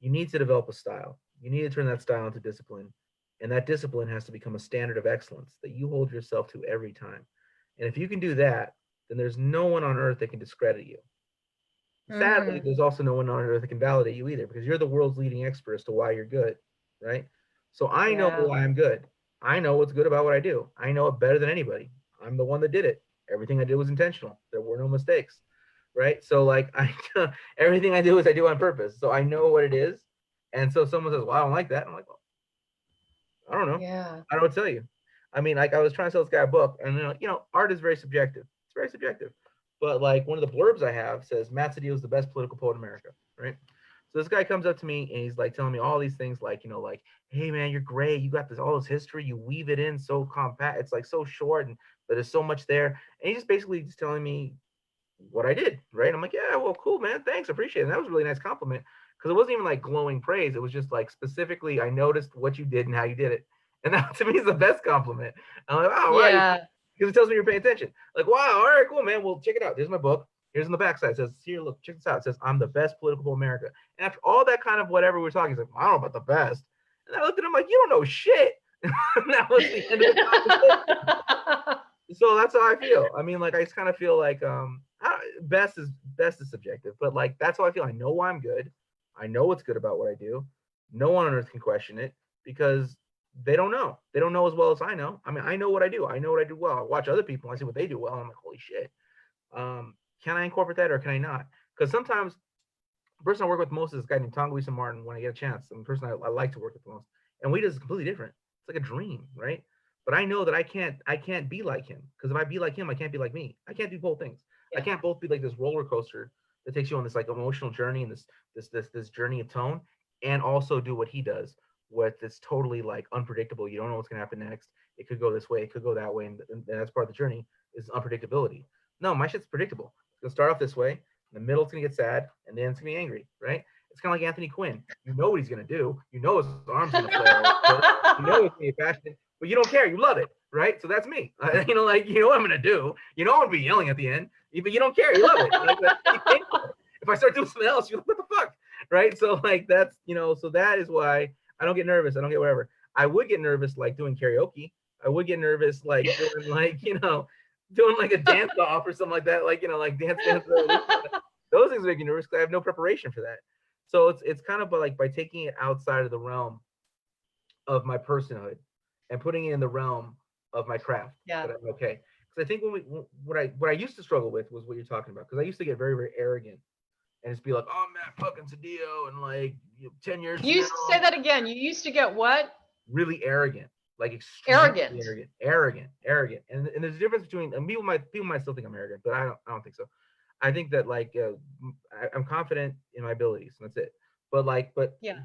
You need to develop a style. You need to turn that style into discipline, and that discipline has to become a standard of excellence that you hold yourself to every time. And if you can do that, then there's no one on earth that can discredit you. Sadly,
Mm,
there's also no one on earth that can validate you either because you're the world's leading expert as to why you're good, right? So I know
yeah.
why I'm good. I know what's good about what I do. I know it better than anybody. I'm the one that did it. Everything I did was intentional. There were no mistakes, right? So like everything I do is I do on purpose. So I know what it is. And so someone says, "Well, I don't like that." I'm like, "Well, I don't know.
Yeah.
I don't tell you." I mean, like I was trying to sell this guy a book, and art is very subjective. It's very subjective. But like one of the blurbs I have says Matt Cedillo is the best political poet in America, right? So this guy comes up to me and he's like telling me all these things, like like, hey man, you're great. You got this all this history. You weave it in so compact. It's like so short, and but there's so much there. And he's just basically just telling me what I did, right? I'm like, yeah, well, cool, man. Thanks, appreciate it. And that was a really nice compliment because it wasn't even like glowing praise. It was just like specifically, I noticed what you did and how you did it. And that to me is the best compliment. I'm like, oh, wow,
Yeah.
because it tells me you're paying attention. Like, wow, all right, cool, man. Well, check it out. Here's my book. Here's on the backside. It says, here, look, check this out. It says, I'm the best political poet in America. And after all that kind of whatever we were talking, he's like, well, I don't know about the best. And I looked at him like, you don't know shit. And that was the end of the conversation. So that's how I feel. I mean, like I just kind of feel like best is subjective, but like that's how I feel. I know why I'm good. I know what's good about what I do. No one on earth can question it because they don't know. They don't know as well as I know. I mean, I know what I do. I know what I do well. I watch other people. I see what they do well. And I'm like, holy shit. Can I incorporate that or can I not? Because sometimes the person I work with most is this guy named Tom Luisa Martin when I get a chance. And the person I like to work with the most. And we do is completely different. It's like a dream, right? But I know that I can't be like him because if I be like him, I can't be like me. I can't do both things. I
Yeah.
can't both be like this roller coaster that takes you on this like emotional journey and this journey of tone, and also do what he does, with this totally like unpredictable. You don't know what's gonna happen next. It could go this way, it could go that way, and that's part of the journey is unpredictability. No, my shit's predictable. It's gonna start off this way, in the middle it's gonna get sad, and then it's gonna be angry, right? It's kind of like Anthony Quinn. You know what he's gonna do. You know his arm's gonna flare. You know it's gonna be passionate, but you don't care. You love it, right? So that's me. You know, like you know what I'm gonna do. You know I'm gonna be yelling at the end, but you don't care. You love it. Like, if I start doing something else, you're like, what the fuck, right? So like that's so that is why I don't get nervous. I don't get whatever. I would get nervous like doing karaoke. I would get nervous like doing like doing like a dance off or something like that, like like dance. Those things make me nervous because I have no preparation for that. So it's kind of like by taking it outside of the realm of my personhood and putting it in the realm of my craft.
Yeah.
That I'm okay. Because I think what I used to struggle with was what you're talking about. Because I used to get very, very arrogant and just be like, oh man, fucking Cedillo, and like 10 years.
You used to say that again. You used to get what?
Really arrogant, like extremely arrogant. And there's a difference between, and people might still think I'm arrogant, but I don't think so. I think that like I'm confident in my abilities, and that's it. But
yeah,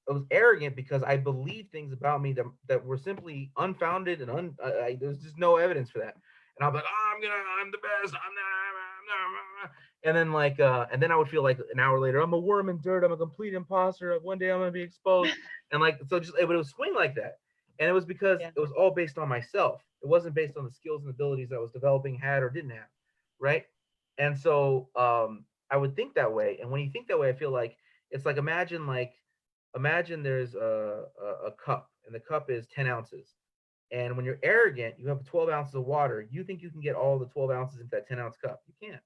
I was arrogant because I believed things about me that were simply unfounded and there's just no evidence for that. And I'm like, oh, I'm the best. I'm not. And then and then I would feel like an hour later, I'm a worm in dirt. I'm a complete imposter. One day I'm gonna be exposed. And like so, but it was swing like that. And it was because it was all based on myself. It wasn't based on the skills and abilities I was developing, had or didn't have, right? And so I would think that way. And when you think that way, I feel like it's like imagine there's a cup, and the cup is 10 ounces. And when you're arrogant, you have 12 ounces of water. You think you can get all the 12 ounces into that 10-ounce cup. You can't.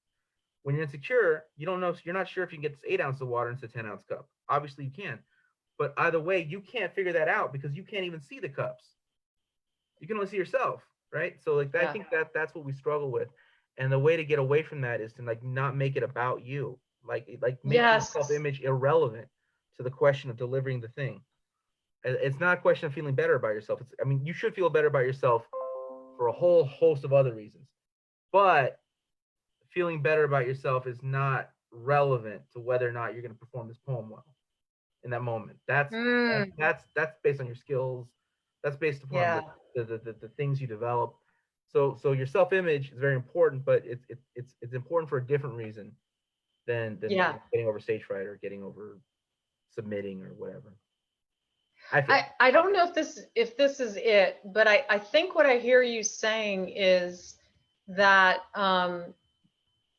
When you're insecure, you don't know. You're not sure if you can get this 8 ounces of water into a 10-ounce cup. Obviously, you can. But either way, you can't figure that out because you can't even see the cups. You can only see yourself, right? So like I think that's what we struggle with. And the way to get away from that is to like not make it about you. Like make your self-image irrelevant to the question of delivering the thing. It's not a question of feeling better about yourself. You should feel better about yourself for a whole host of other reasons. But feeling better about yourself is not relevant to whether or not you're going to perform this poem well in that moment. That's based on your skills. That's based upon the things you develop. So your self-image is very important, but it's important for a different reason than getting over stage fright or getting over submitting or whatever.
I don't know if this is it, but I think what I hear you saying is that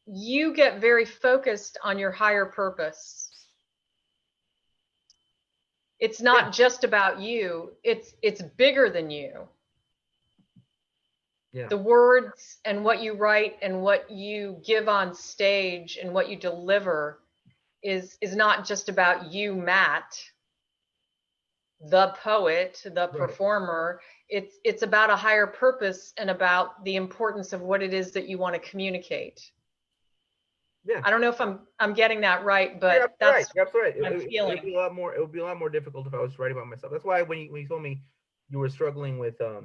you get very focused on your higher purpose. It's not just about you. It's bigger than you.
Yeah.
The words and what you write and what you give on stage and what you deliver is not just about you, Matt, the poet, the performer. It's about a higher purpose and about the importance of what it is that you want to communicate.
Yeah.
I don't know if I'm getting that right, but that's
right.
I'm feeling.
It would be a lot more difficult if I was writing about myself. That's why when you told me you were struggling with a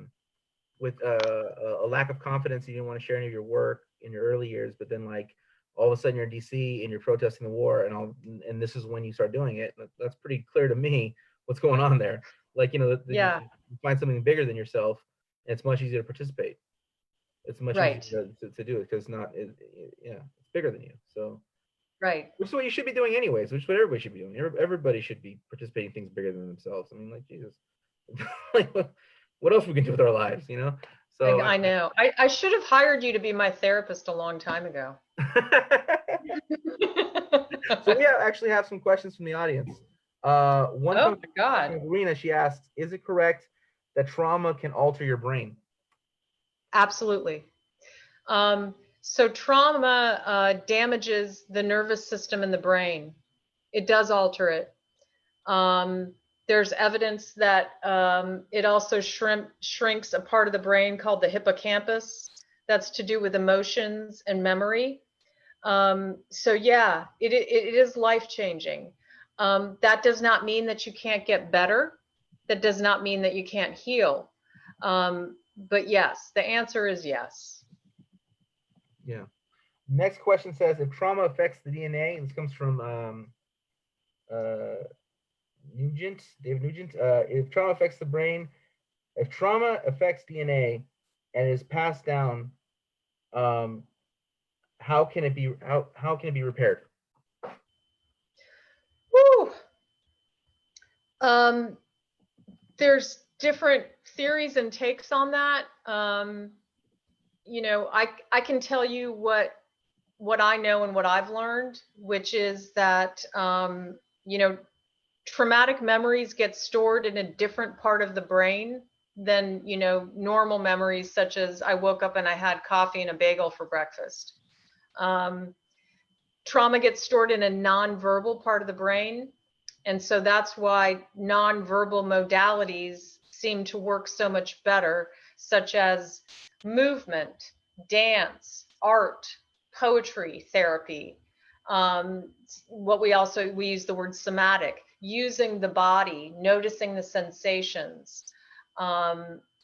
lack of confidence, you didn't want to share any of your work in your early years, but then like all of a sudden you're in DC and you're protesting the war, and this is when you start doing it. That's pretty clear to me what's going on there. Like you find something bigger than yourself, and it's much easier to participate. It's much easier to do it because it's bigger than you. So which is what you should be doing anyways. Which is what everybody should be doing. Everybody should be participating in things bigger than themselves. I mean, like Jesus, like what else we can do with our lives, So
I know. I should have hired you to be my therapist a long time ago.
So we actually have some questions from the audience. One
oh my God.
from Rena, she asks, is it correct that trauma can alter your brain?
Absolutely. So trauma damages the nervous system in the brain. It does alter it. There's evidence that it also shrinks a part of the brain called the hippocampus. That's to do with emotions and memory. So yeah, it is life-changing. That does not mean that you can't get better. That does not mean that you can't heal. But yes, the answer is yes.
Yeah. Next question says, if trauma affects the DNA, and this comes from David Nugent, if trauma affects the brain, if trauma affects DNA and is passed down, how can it be repaired?
Woo! There's different theories and takes on that. You know, I can tell you what I know and what I've learned, which is that, you know, traumatic memories get stored in a different part of the brain than, you know, normal memories, such as I woke up and I had coffee and a bagel for breakfast. Trauma gets stored in a nonverbal part of the brain. And so that's why nonverbal modalities seem to work so much better, such as movement, dance, art, poetry, therapy. What we use the word somatic, using the body, noticing the sensations,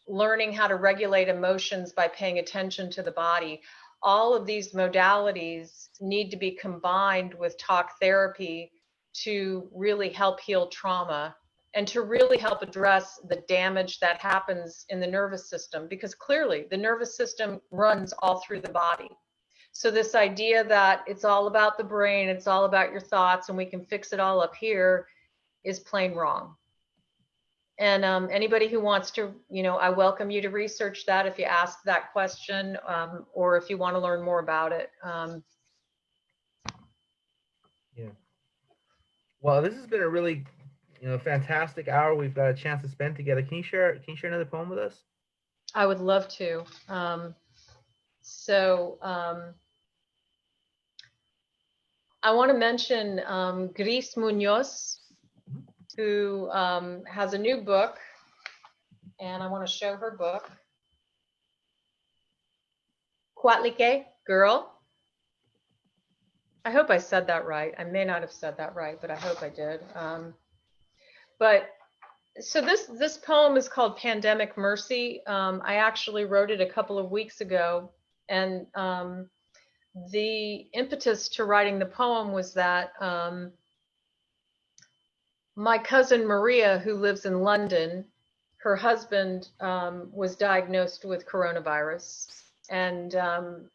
learning how to regulate emotions by paying attention to the body. All of these modalities need to be combined with talk therapy to really help heal trauma and to really help address the damage that happens in the nervous system, because clearly the nervous system runs all through the body. So this idea that it's all about the brain, it's all about your thoughts, and we can fix it all up here is plain wrong. And anybody who wants to, you know, I welcome you to research that if you ask that question, or if you want to learn more about it.
Yeah. Well, this has been a really, you know, fantastic hour we've got a chance to spend together. Can you share another poem with us?
I would love to. I want to mention Gris Munoz, who has a new book, and I want to show her book. Cuatlique, Girl. I hope I said that right. I may not have said that right, but I hope I did. So this poem is called Pandemic Mercy. I actually wrote it a couple of weeks ago, and the impetus to writing the poem was that my cousin Maria, who lives in London, her husband was diagnosed with coronavirus and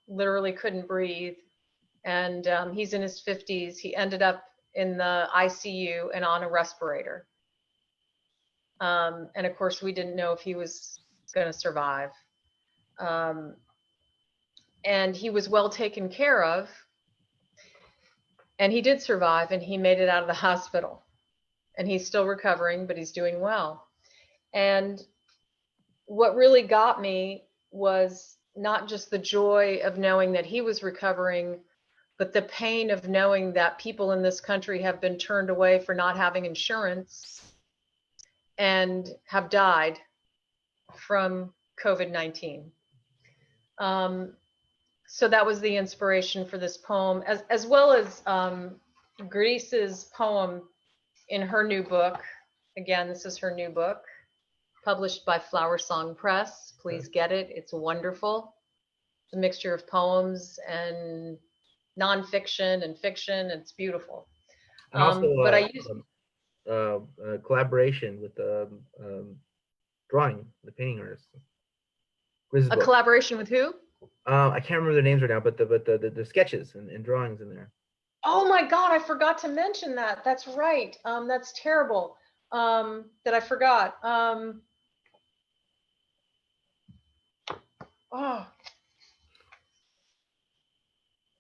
literally couldn't breathe. And he's in his 50s. He ended up in the ICU and on a respirator. And of course, we didn't know if he was going to survive. And he was well taken care of. And he did survive, and he made it out of the hospital. And he's still recovering, but he's doing well. And what really got me was not just the joy of knowing that he was recovering, but the pain of knowing that people in this country have been turned away for not having insurance and have died from COVID-19. So that was the inspiration for this poem, as well as Gris's poem in her new book. Again, this is her new book, published by Flower Song Press. Please get it. It's wonderful. It's a mixture of poems and nonfiction and fiction. It's beautiful.
And also,
but I used
collaboration with drawing, the painting artist.
a collaboration with who?
I can't remember their names right now, but the sketches and drawings in there.
Oh my God, I forgot to mention that. That's right. That's terrible. That I forgot.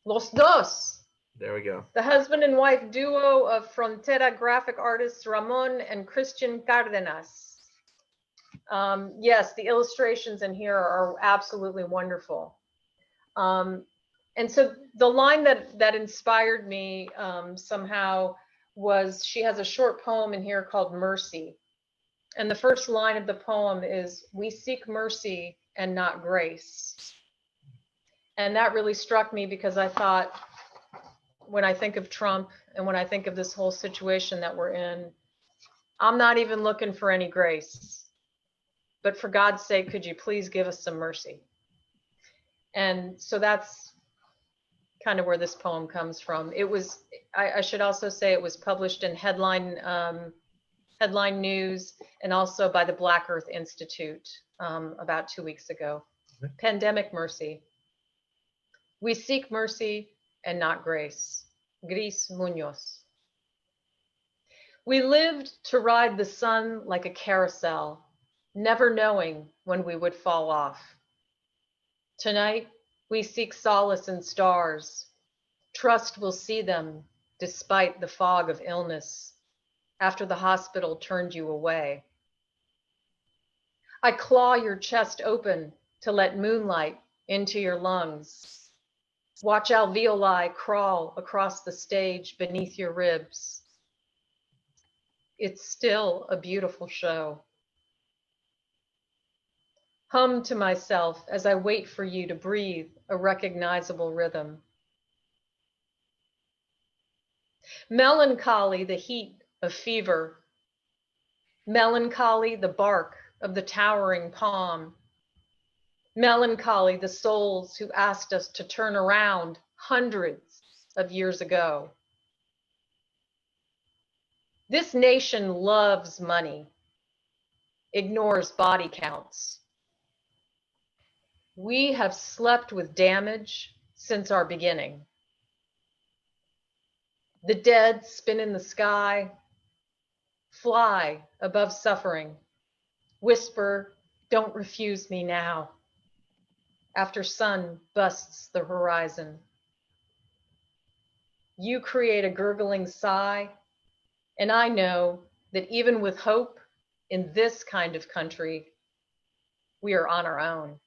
Los Dos.
There we go.
The husband and wife duo of Frontera graphic artists Ramon and Christian Cardenas. Yes, the illustrations in here are absolutely wonderful. And so the line that inspired me somehow was, she has a short poem in here called Mercy. And the first line of the poem is, "We seek mercy and not grace." And that really struck me, because I thought, when I think of Trump and when I think of this whole situation that we're in, I'm not even looking for any grace. But for God's sake, could you please give us some mercy? And so that's kind of where this poem comes from. It was, I should also say, it was published in Headline News and also by the Black Earth Institute about 2 weeks ago. Okay. Pandemic Mercy. We seek mercy and not grace. Gris Munoz. We lived to ride the sun like a carousel, never knowing when we would fall off. Tonight, we seek solace in stars. Trust we'll see them despite the fog of illness after the hospital turned you away. I claw your chest open to let moonlight into your lungs. Watch alveoli crawl across the stage beneath your ribs. It's still a beautiful show. Hum to myself as I wait for you to breathe a recognizable rhythm. Melancholy, the heat of fever. Melancholy, the bark of the towering palm. Melancholy, the souls who asked us to turn around hundreds of years ago. This nation loves money, ignores body counts. We have slept with damage since our beginning. The dead spin in the sky, fly above suffering, whisper, "Don't refuse me now," after sun busts the horizon. You create a gurgling sigh, and I know that even with hope in this kind of country, we are on our own.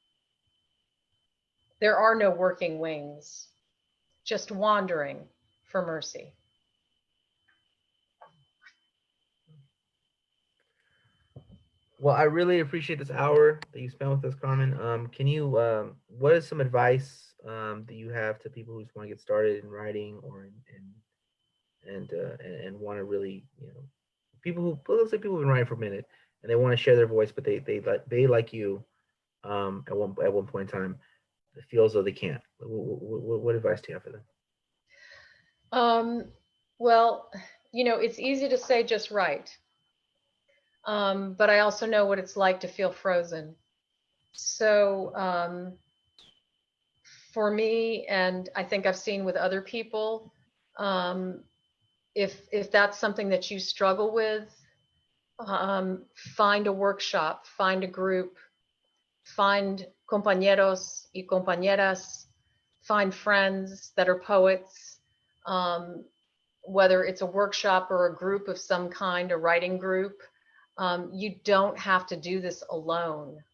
There are no working wings, just wandering for mercy.
Well, I really appreciate this hour that you spent with us, Carmen. Can you, what is some advice that you have to people who just want to get started in writing or and want to really, people who, let's say people who've been writing for a minute and they want to share their voice, but they like you at one point in time feel as though they can't. What advice do you have for them?
Well, it's easy to say just write, but I also know what it's like to feel frozen. So for me, and I think I've seen with other people, um, if that's something that you struggle with, find a workshop, find a group, find compañeros y compañeras, find friends that are poets, whether it's a workshop or a group of some kind, a writing group. You don't have to do this alone.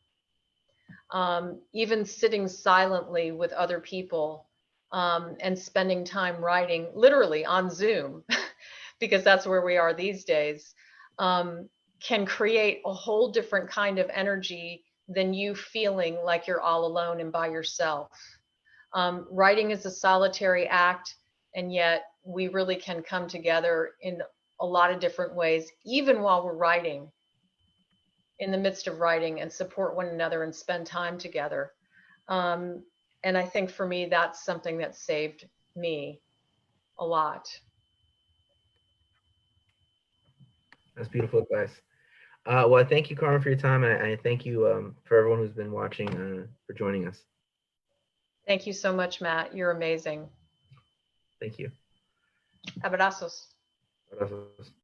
Even sitting silently with other people and spending time writing, literally on Zoom, because that's where we are these days, can create a whole different kind of energy than you feeling like you're all alone and by yourself. Writing is a solitary act, and yet we really can come together in a lot of different ways, even while we're writing, in the midst of writing, and support one another and spend time together. And I think for me, that's something that saved me a lot.
That's beautiful advice. Well, I thank you, Carmen, for your time, and I thank you for everyone who's been watching for joining us.
Thank you so much, Matt. You're amazing.
Thank you.
Abrazos.
Abrazos.